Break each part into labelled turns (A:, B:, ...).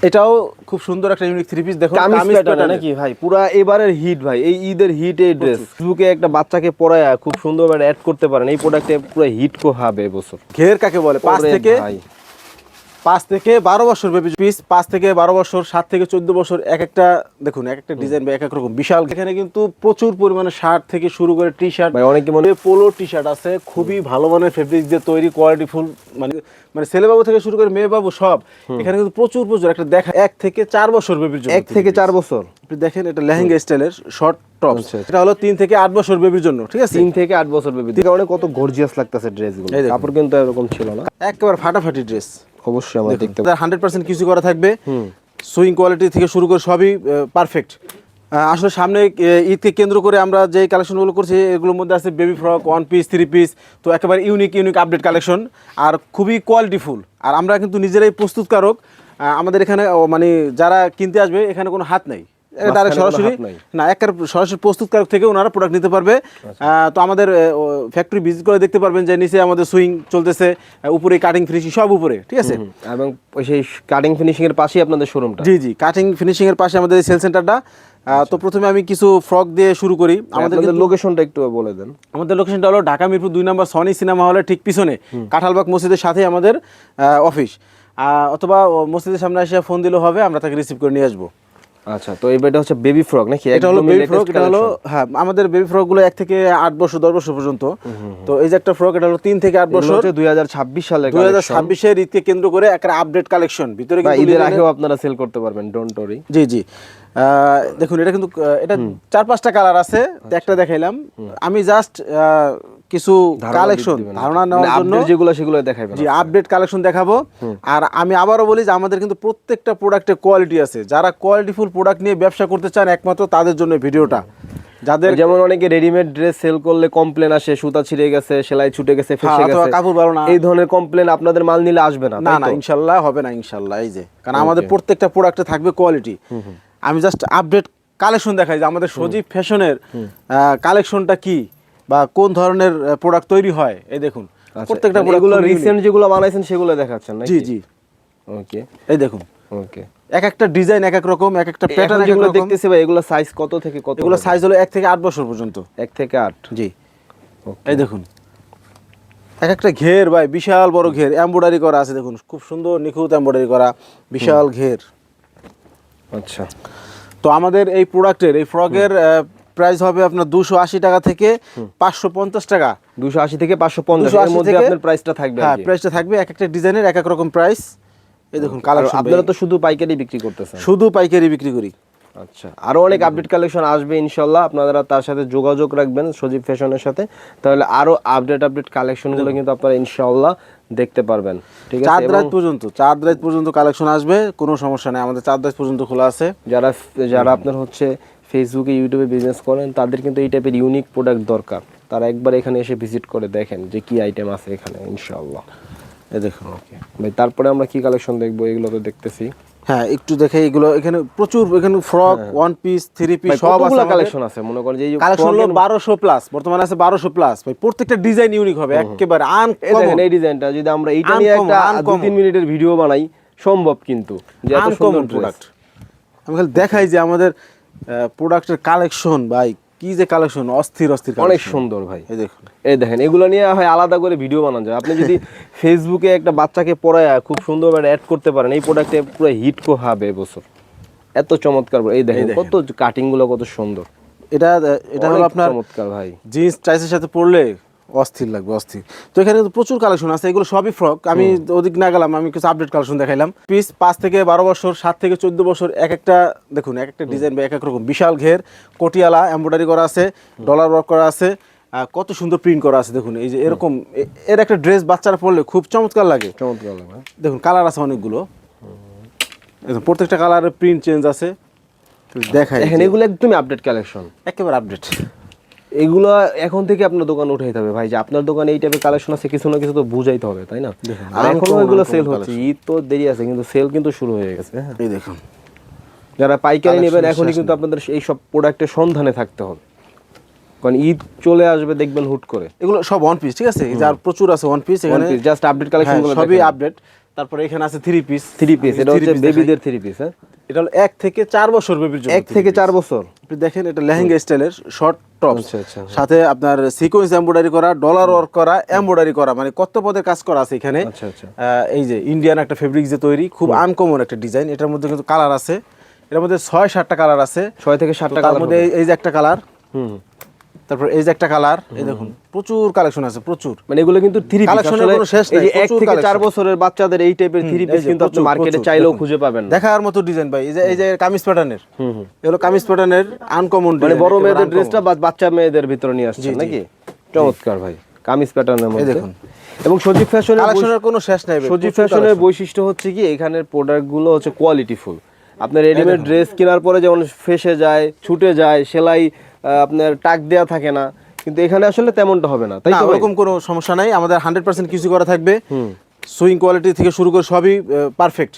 A: এটাও খুব সুন্দর একটা ইউনিক থ্রি পিস। দেখো
B: কামিজ প্যাটার্ন নাকি ভাই, পুরা এবারের হিট ভাই, এই ঈদের হিট এই ড্রেস। ফেসবুকে একটা বাচ্চাকে পরায়া খুব সুন্দরভাবে অ্যাড করতে পারেন, এই প্রোডাক্টে পুরো হিট হবে এবছর।
A: ঘের কাকে বলে? 5 থেকে 12 বছর বেবি পিস, 5 থেকে 12 বছর, 7 থেকে 14 বছর, এক একটা দেখুন এক একটা ডিজাইন বা এক এক রকম বিশাল। এখানে কিন্তু প্রচুর পরিমাণে শার্ট থেকে শুরু করে টি শার্ট,
B: ভাই অনেকে মনে
A: পোলো টি শার্ট আছে, খুবই ভালো মানের ফেব্রিক দিয়ে তৈরি, কোয়ালিটি ফুল, মানে ছেলেবাবু থেকে শুরু করে মেয়ে বাবু সব। এখানে কিন্তু প্রচুর একটা দেখা 1 থেকে 4 বছর বেবির জন্য।
B: 1 থেকে 4 বছর
A: আপনি দেখেন, এটা লেহেঙ্গা স্টাইলের শর্ট টপ। এটা হলো 3 থেকে 8 বছর বেবির জন্য, ঠিক আছে?
B: 3 থেকে 8 বছর বেবি। দেখে অনেক কত গর্জিয়াস লাগতেছে ড্রেসগুলো, কাপড় কিন্তু এরকম ছিল না,
A: একেবারে ফাটাফাটি ড্রেস।
B: অবশ্যই আমরা দেখতে
A: 100% কিছু করা থাকবে, সুইং কোয়ালিটি থেকে শুরু করে সবই পারফেক্ট। আসলে সামনে ঈদকে কেন্দ্র করে আমরা যে কালেকশনগুলো করছি, এগুলোর মধ্যে আছে বেবি ফ্রক, 1 পিস, 3 পিস, তো একেবারে ইউনিক আপডেট কালেকশন আর খুবই কোয়ালিটিফুল। আর আমরা কিন্তু নিজেরাই প্রস্তুতকারক। আমাদের এখানে মানে যারা কিনতে আসবে, এখানে কোনো হাত নাই, ডাইরেক্ট সরাসরি না, একের সরাসরি প্রস্তুতকারক থেকে ওনারা প্রোডাক্ট নিতে পারবে। তো আমাদের ফ্যাক্টরি ভিজিট করে দেখতে পারবেন যে নিচে আমাদের সুইং চলতেছে, উপরে কাটিং ফিনিশিং সব উপরে, ঠিক আছে?
B: এবং সেই কাটিং ফিনিশিং এর পাশেই আপনাদের শোরুমটা।
A: জি জি, কাটিং ফিনিশিং এর পাশে আমাদের সেল সেন্টারটা। তো প্রথমে আমি কিছু ফ্রক দিয়ে শুরু করি।
B: আমাদের লোকেশনটা একটু বলে দেন।
A: আমাদের লোকেশনটা হলো ঢাকা মিরপুর 2 নম্বর সনি সিনেমা হলের ঠিক পিছনে, কাঁঠালবাগ মসজিদের সাথে আমাদের অফিস। অথবা মসজিদের সামনে এসে ফোন দিলেও হবে, আমরা তাকে রিসিভ করে নিয়ে আসবো।
B: আচ্ছা, তো এইটা হচ্ছে বেবি ফ্রক নাকি?
A: এটা হলো বেবি ফ্রক। এটা হলো, হ্যাঁ, আমাদের বেবি ফ্রক গুলো 1 থেকে 8 বছর 10 বছর পর্যন্ত। তো এই যে একটা ফ্রক, এটা হলো 3 থেকে 8 বছর,
B: 2026 সালের
A: 2026 এর ঈদকে কেন্দ্র করে একটা আপডেট কালেকশন। ভিতরে কিন্তু
B: ঈদের আগেও আপনারা সেল করতে পারবেন, ডোন্ট ওরি।
A: জি জি, দেখুন এটা কিন্তু এটা 4-5টা কালার আছে, একটা দেখাইলাম আমি জাস্ট কিছু কালেকশন ধারণা নেওয়ার জন্য,
B: যেগুলো সেগুলো দেখাবেন।
A: জি, আপডেট কালেকশন দেখাবো। আর আমি আবারও বলি যে আমাদের কিন্তু প্রত্যেকটা প্রোডাক্টে কোয়ালিটি আছে। যারা কোয়ালিটিফুল প্রোডাক্ট নিয়ে ব্যবসা করতে চান, একমাত্র তাদের জন্য ভিডিওটা। যাদের
B: যেমন অনেকে রেডিমেড ড্রেস সেল করলে কমপ্লেন আসে, সুতা ছিঁড়ে গেছে, সেলাই ছুটে গেছে, ফেসে গেছে,
A: কাপড় ভালো না,
B: এই ধরনের কমপ্লেন আপনাদের মাল নিলে আসবে না।
A: না না, ইনশাআল্লাহ হবে না, ইনশাআল্লাহ। এই যে, কারণ আমাদের প্রত্যেকটা প্রোডাক্টে থাকবে কোয়ালিটি। আমি জাস্ট আপডেট কালেকশন দেখাই যে আমাদের সজীব ফ্যাশনের কালেকশনটা কি বা কোন ধরনের প্রোডাক্ট তৈরি হয়। এই দেখুন প্রত্যেকটা
B: প্রোডাক্টগুলো রিসেন্ট যেগুলো বানাইছেন সেগুলো দেখাচ্ছেন নাকি?
A: জি জি,
B: ওকে,
A: এই দেখুন,
B: ওকে,
A: এক একটা ডিজাইন এক এক রকম, এক একটা প্যাটার্ন এক এক রকম
B: দেখতেছি ভাই। এগুলো সাইজ কত থেকে কত?
A: এগুলো সাইজ হলো 1 থেকে 8 বছর পর্যন্ত।
B: 1 থেকে 8,
A: জি। এই দেখুন এক একটা ঘের ভাই, বিশাল বড় ঘের, এমব্রয়ডারি করা আছে, দেখুন খুব সুন্দর নিখুঁত এমব্রয়ডারি করা, বিশাল ঘের।
B: আচ্ছা,
A: তো আমাদের এই প্রোডাক্টের, এই ফ্রকের প্রাইস হবে আপনার 280 টাকা থেকে 550 টাকা।
B: 280 থেকে 550 এর মধ্যে আপনার প্রাইসটা থাকবে।
A: হ্যাঁ, প্রাইসটা থাকবে, এক একটা ডিজাইনের এক এক রকম প্রাইস। এই দেখুন কালেকশন।
B: আপনারা তো শুধু পাইকারি বিক্রি করতেছেন?
A: শুধু পাইকারি বিক্রি করি।
B: আচ্ছা, আরো অনেক আপডেট কালেকশন আসবে ইনশাআল্লাহ, আপনারা তার সাথে যোগাযোগ রাখবেন সজীব ফ্যাশনের সাথে, তাহলে আরো আপডেট কালেকশনগুলো কিন্তু আপনারা ইনশাআল্লাহ দেখতে পারবেন। ঠিক আছে,
A: 4 রাত পর্যন্ত কালেকশন আসবে, কোনো সমস্যা নেই, আমাদের 4 রাত পর্যন্ত খোলা আছে।
B: যারা আপনার হচ্ছে ফেসবুকে ইউটিউবে বিজনেস করেন, তাদের কিন্তু এই টাইপের ইউনিক প্রোডাক্ট দরকার। তারা একবার এখানে এসে ভিজিট করে দেখেন যে কি আইটেম আছে এখানে ইনশাআল্লাহ। এই দেখুন। ওকে ভাই, তারপরে আমরা কি কালেকশন দেখবো? এগুলো তো দেখতেছি।
A: হ্যাঁ, একটু দেখাই। এগুলো এখানে প্রচুর, এখানে ফ্রক, 1 পিস, 3 পিস সব আছে,
B: কালেকশন আছে। মনে করেন যে এই
A: কালেকশন হলো 1200 প্লাস, বর্তমানে আছে 1200 প্লাস ভাই। প্রত্যেকটা ডিজাইন ইউনিক হবে, একেবারে আনকমন।
B: এই ডিজাইনটা যদি আমরা এইটা নিয়ে একটা 2-3 মিনিটের ভিডিও বানাই, সম্ভব কিন্তু, যে এত সুন্দর প্রোডাক্ট।
A: আমি খালি দেখাই যে আমাদের প্রোডাক্টের কালেকশন ভাই, কি যে কালেকশন, অস্থির
B: অনেক সুন্দর ভাই।
A: এই দেখুন,
B: এই দেখেন, এগুলো নিয়ে হয় আলাদা করে ভিডিও বানানো যায়। আপনি যদি ফেসবুকে একটা বাচ্চাকে পরায়া খুব সুন্দরভাবে অ্যাড করতে পারেন, এই প্রোডাক্টে পুরো হিট হবে এবছর, এত চমৎকার। এই দেখেন কত কাটিং গুলো কত সুন্দর। এটা হলো আপনার চমৎকার ভাই,
A: জিন্স টাইসের সাথে পরলে অস্থির লাগবে, অস্থির। তো এখানে প্রচুর কালেকশন আছে, এগুলো সবই ফ্রক। আমি ওদিক না গেলাম, আমি কিছু আপডেট কালেকশন দেখাইলাম। পিস 5 থেকে 12 বছর, 7 থেকে 14 বছর, এক একটা দেখুন, এক একটা ডিজাইন বা এক এক রকম, বিশাল ঘের, কটিয়ালা এমব্রয়ডারি করা আছে, ডলার ওয়ার্ক করা আছে, কত সুন্দর প্রিন্ট করা আছে। দেখুন এই যে এরকম, এর একটা ড্রেস বাচ্চারা পরলে খুব চমৎকার লাগে। দেখুন কালার আছে অনেকগুলো, প্রত্যেকটা কালারের প্রিন্ট চেঞ্জ আছে। দেখাই
B: এখানে এগুলো একদমই আপডেট কালেকশন,
A: একেবারে আপডেট।
B: এগুলো এখন থেকে আপনার দোকানে উঠাইতে হবে ভাই, যে আপনার দোকানে এই টাইপের কালেকশন আছে, কিছু না কিছু তো বুঝাইতে হবে, তাই না? আর এখনো এগুলো সেল হচ্ছে, ঈদ তো দেরি আছে, কিন্তু সেল কিন্তু শুরু হয়ে গেছে।
A: এই দেখুন,
B: যারা পাইকারি নেবেন এখনই কিন্তু আপনাদের এই সব প্রোডাক্টের সন্ধানে থাকতে হবে, কারণ ঈদ চলে আসবে দেখবেন হুট করে।
A: এগুলো সব 1 পিস, ঠিক আছে? যার প্রচুর আছে 1 পিস, এখানে
B: জাস্ট আপডেট কালেকশন গুলো
A: সবই আপডেট। তারপরে এখানে আছে থ্রি পিস।
B: থ্রি পিস, এটা হচ্ছে বেবিদের থ্রি পিস। হ্যাঁ,
A: এটা হলো 1 থেকে 4 বছর বেবির জন্য।
B: 1 থেকে 4 বছর।
A: আপনি দেখেন এটা লেহেঙ্গা স্টাইলের শর্ট টপ,
B: আচ্ছা, আচ্ছা।
A: সাথে আপনার সিকোয়েন্স এমব্রয়ডারি করা, ডলার ওয়ার্ক করা, এমব্রয়ডারি করা, মানে কত পদের কাজ করা আছে এখানে।
B: আচ্ছা, আচ্ছা।
A: এই যে ইন্ডিয়ান একটা ফেব্রিক যে তৈরি, খুব আনকমন একটা ডিজাইন। এটার মধ্যে কিন্তু কালার আছে, এটার মধ্যে 6-7টা কালার আছে।
B: 6 থেকে 7টা
A: তার
B: কালার
A: মধ্যে এই যে একটা কালার,
B: হুম,
A: তারপর এই যে একটা কালার, এই দেখুন প্রচুর কালেকশন আছে, প্রচুর।
B: মানে এগুলো কিন্তু থ্রি পিস
A: কালেকশনের কোনো শেষ
B: এই
A: নাই,
B: যে 1
A: প্রচুর
B: থেকে 4
A: কালেকশন।
B: বছরের বাচ্চাদের এই টাইপের থ্রি পিস কিন্তু আপনি মার্কেটে চাইলেও খুঁজে পাবেন না।
A: দেখার মতো ডিজাইন ভাই। এই যে কামিজ প্যাটার্নের, এগুলো কামিজ প্যাটার্নের আনকমন
B: মানে বড় মেয়েদের ড্রেসটা বাচ্চা মেয়েদের ভিতরে নিয়ে আসছেন নাকি? চমৎকার ভাই, কামিজ প্যাটার্নের মধ্যে
A: দেখুন।
B: এবং সজীব ফ্যাশনের
A: কালেকশনের কোনো শেষ নাই ভাই।
B: সজীব ফ্যাশনের বৈশিষ্ট্য হচ্ছে কি এখানের প্রোডাক্টগুলো হচ্ছে কোয়ালিটিফুল। আপনার রেডিমেড ড্রেস কেনার পরে যেমন ফেসে যায়, ছুটে যায়, সেলাই আপনার টাক দেয়া থাকে না, কিন্তু এখানে আসলে তেমনটা হবে না, তাই
A: না,
B: তো ভাই?
A: ওরকম কোনো সমস্যা নাই। আমাদের 100% কিছু করা থাকবে। সুইং কোয়ালিটি থেকে শুরু করে সবই পারফেক্ট।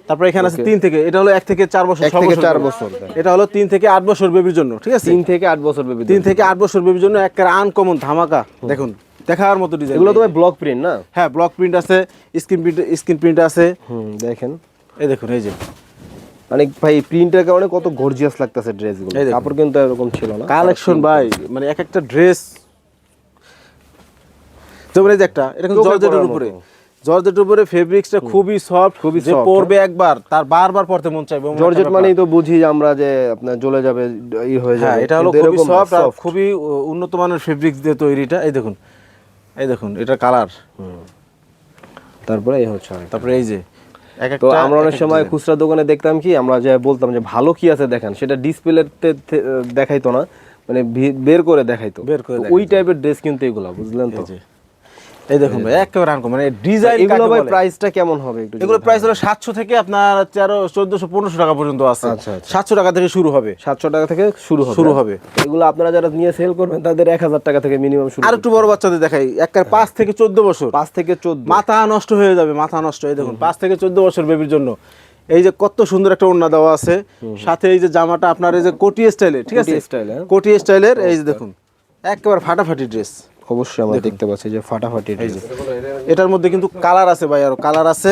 A: তারপর এখানে আছে 3 থেকে, এটা হলো 1 থেকে 4 বছর,
B: 1 থেকে 4 বছর।
A: এটা হলো 3 থেকে 8 বছর বেবির জন্য, ঠিক আছে?
B: 3 থেকে 8 বছর বেবি।
A: 3 থেকে 8 বছর বেবির জন্য একটা আনকমন ধামাকা। দেখুন, দেখার মতো ডিজাইন।
B: এগুলো তো ভাই ব্লক প্রিন্ট না?
A: হ্যাঁ, ব্লক প্রিন্ট আছে, স্ক্রিন প্রিন্ট আছে।
B: দেখেন,
A: এই দেখুন, এই যে
B: মানে ভাই প্রিন্টের কারণে কত গর্জিয়াস লাগতেছে ড্রেসগুলো। কাপড় কিন্তু এরকম ছিল না।
A: কালেকশন ভাই, মানে এক একটা ড্রেস। যেমন এই যে একটা, এটা কিন্তু জর্জেটের উপরে, জর্জেটের উপরে ফেব্রিক্সটা খুবই সফট,
B: খুবই
A: যে
B: soft,
A: পরবে একবার তার বারবার পরতে মন চাইবে।
B: জর্জেট মানেই তো বুঝি আমরা যে আপনার জ্বলে যাবে, ই হয়ে যাবে।
A: হ্যাঁ, এটা হলো
B: কিন্তু
A: খুবই
B: এরকম
A: সফট আর
B: soft।
A: খুবই উন্নত মানের ফেব্রিক্স দিয়ে তৈরিটা। এই দেখুন, এই দেখুন, এটা কালার।
B: তারপরে এই হচ্ছে আরেকটা।
A: তারপরে এই যে
B: তো আমরা অনেক সময় খুচরা দোকানে দেখতাম কি, আমরা যে বলতাম যে ভালো কি আছে দেখান, সেটা ডিসপ্লেতে দেখাইতো না, মানে বের করে দেখাইতো।
A: বের করে
B: তো ওই টাইপের ড্রেস কিন্তু এগুলা, বুঝলেন তো?
A: এই দেখুন ভাই, একেবারে আনকমন, মানে ডিজাইন।
B: এগুলো ভাই প্রাইসটা কেমন হবে একটু?
A: এগুলো প্রাইস হলো 700 থেকে আপনার 1400-1500 টাকা পর্যন্ত আছে।
B: আচ্ছা, আচ্ছা।
A: 700 টাকা থেকে শুরু হবে।
B: 700 টাকা থেকে শুরু হবে। এগুলো আপনারা যারা নিয়ে সেল করবেন তাদের 1000 টাকা থেকে মিনিমাম শুরু।
A: আর একটু বড় বাচ্চাদের দেখাই, একবার 5 থেকে 14 বছর।
B: 5 থেকে 14।
A: মাথা নষ্ট হয়ে যাবে, মাথা নষ্ট। এই দেখুন, 5 থেকে 14 বছর বেবির জন্য এই যে কত সুন্দর একটা ওড়না দেওয়া আছে, সাথে এই যে জামাটা আপনার এই যে কোটি স্টাইলের, ঠিক আছে?
B: কোটি স্টাইল, হ্যাঁ।
A: কোটি স্টাইলের, এই যে দেখুন একেবারে ফাটাফাটি ড্রেস।
B: অবশ্যই আমরা দেখতে পাচ্ছি যে ফাটাফাটি ড্রেস।
A: এটার মধ্যে কিন্তু কালার আছে ভাই, আরো কালার আছে।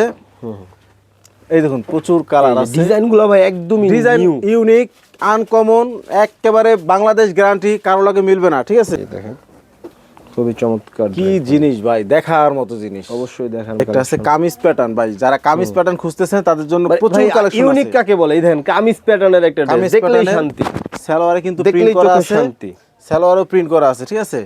A: এই দেখুন প্রচুর কালার আছে।
B: ডিজাইনগুলো ভাই একদমই
A: ডিজাইন
B: নিউ,
A: ইউনিক, আনকমন, একেবারে বাংলাদেশ গ্যারান্টি, কারো লাগে মিলবে না, ঠিক আছে?
B: দেখেন খুবই চমৎকার।
A: কি জিনিস ভাই, দেখার মতো জিনিস।
B: অবশ্যই দেখান।
A: একটা আছে কামিজ প্যাটার্ন ভাই, যারা কামিজ প্যাটার্ন খুঁজতেছেন তাদের জন্য প্রচুর কালেকশন আছে।
B: ইউনিক কাকে বলে? এই দেখেন কামিজ প্যাটার্নের একটা ড্রেস,
A: কামিজ
B: দেখলেই
A: প্যাটার্নের
B: শান্তি।
A: সালোয়ারে কিন্তু
B: দেখলেই
A: প্রিন্ট করা
B: চোখে
A: আছে,
B: শান্তি।
A: সালোয়ারও প্রিন্ট করা আছে, ঠিক আছে?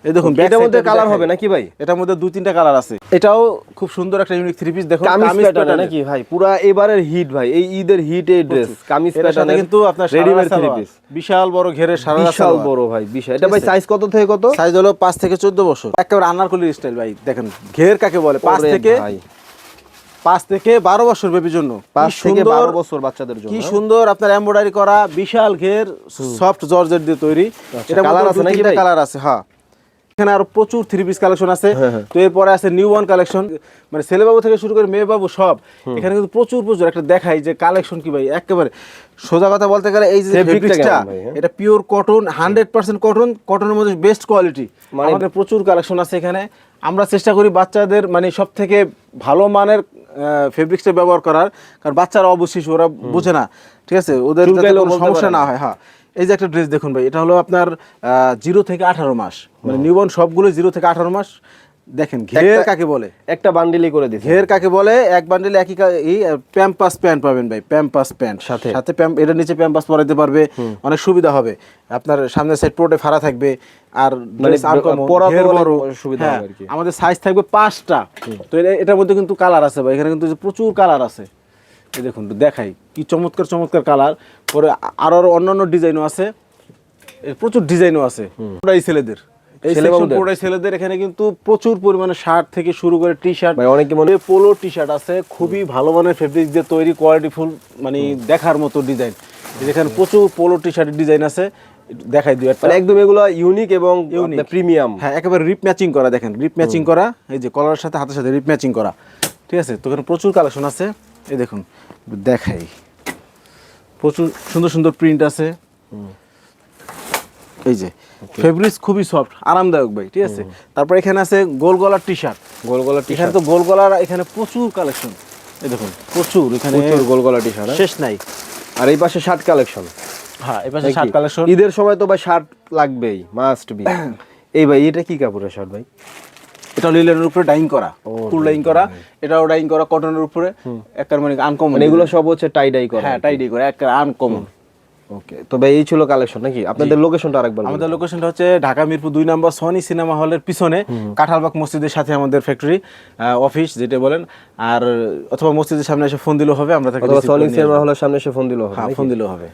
A: এই দেখুন,
B: এটার মধ্যে কালার হবে নাকি ভাই?
A: এটার মধ্যে 2-3টা কালার আছে। এটাও খুব সুন্দর একটা ইউনিক থ্রি পিস। দেখুন
B: কামিজ প্যাটার্ন নাকি ভাই? পুরা এবারের হিট ভাই, এই ঈদের হিট এই ড্রেস কামিজ
A: এটার সাথে
B: প্যাটার্ন
A: কিন্তু আপনার
B: রেডিমেড থ্রি পিস,
A: বিশাল বড় ঘেরের সারা
B: বিশাল বড় ভাই, বিশাল। এটা ভাই সাইজ কত থেকে কত?
A: সাইজ হলো 5 থেকে 14 বছর। একেবারে আনারকলি স্টাইল ভাই। দেখেন ঘের কাকে বলে, 5 থেকে 12 বছর বেবির জন্য।
B: 5 থেকে 12 বছর বাচ্চাদের জন্য।
A: কি সুন্দর আপনার এমব্রয়ডারি করা, বিশাল ঘের, সফট জর্জেট দিয়ে তৈরি। এটা
B: কালার আছে নাকি ভাই?
A: কালার আছে, হ্যাঁ। এখানে আরো প্রচুর থ্রি পিস কালেকশন আছে। তো এরপরে আছে নিউ ওয়ান কালেকশন, মানে ছেলে বাবু থেকে শুরু করে মেয়ে বাবু সব। এখানে কিন্তু প্রচুর একটা দেখাই যে কালেকশন কি ভাই, একেবারে সোজা কথা বলতে গেলে এই যে ফেব্রিক্সটা, এটা পিওর কটন, 100% কটন, কটনের মধ্যে বেস্ট কোয়ালিটি। আমাদের প্রচুর কালেকশন আছে এখানে। আমরা চেষ্টা করি বাচ্চাদের মানে সব থেকে ভালো মানের ফেব্রিক্সটা ব্যবহার করার, কারণ বাচ্চারা অবশ্যই ওরা বোঝে না, ঠিক আছে? ওদের যাতে কোনো সমস্যা না হয়। হ্যাঁ, এই যে একটা ড্রেস দেখুন ভাই, এটা হলো আপনার 0 থেকে 18 মাস, মানে নিউবর্ন সবগুলো 0 থেকে 18 মাস। দেখেন ঘের কাকে বলে,
B: একটা বান্ডিলই করে দিয়েছে।
A: ঘের কাকে বলে, এক বান্ডিলে একই এই প্যাম্পাস প্যান্ট পাবেন ভাই, প্যাম্পাস প্যান্ট সাথে এটার নিচে প্যাম্পাস পরাইতে পারবে, অনেক সুবিধা হবে। আপনার সামনের সাইড পুরোটা ফাড়া থাকবে, আর ঘের বড় সুবিধা হবে আর কি। আমাদের সাইজ থাকবে 5টা। তো এটার মধ্যে কিন্তু কালার আছে ভাই, এখানে কিন্তু প্রচুর কালার আছে। এই দেখুন দেখাই, কি চমৎকার চমৎকার কালার। পরে আরো অন্যান্য ডিজাইনও আছে, প্রচুর ডিজাইনও আছে। পুরাই ছেলেদের, এই সেকশন পুরাই ছেলেদের। এখানে কিন্তু প্রচুর পরিমাণে শার্ট থেকে শুরু করে টি শার্ট,
B: ভাই অনেকে মনে
A: পোলো টি শার্ট আছে, খুবই ভালো মানের ফেব্রিক দিয়ে তৈরি, কোয়ালিটিফুল, মানে দেখার মতো ডিজাইন। এখানে প্রচুর পোলো টি শার্টের ডিজাইন আছে, দেখাই দিই একটা।
B: একদম এগুলো ইউনিক এবং প্রিমিয়াম।
A: হ্যাঁ, একেবারে রিপ ম্যাচিং করা। দেখেন রিপ ম্যাচিং করা, এই যে কলারের সাথে হাতের সাথে রিপ ম্যাচিং করা, ঠিক আছে? তো এখানে প্রচুর কালেকশন আছে। এই দেখুন দেখাই, প্রচুর সুন্দর সুন্দর প্রিন্ট আছে। এই যে ফেব্রিক্স খুবই সফট, আরামদায়ক ভাই, ঠিক আছে? তারপর এখানে আছে গোল গলার টি শার্ট।
B: গোল গলা টি
A: এখানে তো গোল গলার এখানে প্রচুর কালেকশন, এই দেখুন প্রচুর, এখানে
B: প্রচুর গোল গলা টি শার্ট,
A: শেষ নাই।
B: আর এই পাশে শার্ট কালেকশন।
A: হ্যাঁ এই পাশে শার্ট কালেকশন।
B: ঈদের সময় তো ভাই শার্ট লাগবেই, মাস্ট বি। এই ভাই এটা কি কাপড়ের শার্ট ভাই?
A: এটা লিলেনের উপরে ডাইং করা, ফুল ডাইং করা, এটাও ডাইং করা কটনের উপরে, একবার মানে আনকমন।
B: মানে এগুলো সব হচ্ছে টাই ডাই করা?
A: হ্যাঁ টাই ডাই করা, একবার আনকমন।
B: ওকে, তো ভাই এই ছিল কালেকশন নাকি? আপনাদের লোকেশনটা আরেকবার বলুন।
A: আমাদের লোকেশনটা হচ্ছে ঢাকা মিরপুর 2 নম্বর সনি সিনেমা হলের পিছনে, কাঁঠালবাগ মসজিদের সাথে আমাদের ফ্যাক্টরি অফিস যেটা বলেন, আর অথবা মসজিদের সামনে এসে ফোন দিলেও হবে, আমরা তাকে
B: অথবা সলিং সিনেমা হলের সামনে এসে ফোন দিলেও হবে?
A: ফোন দিলেও হবে।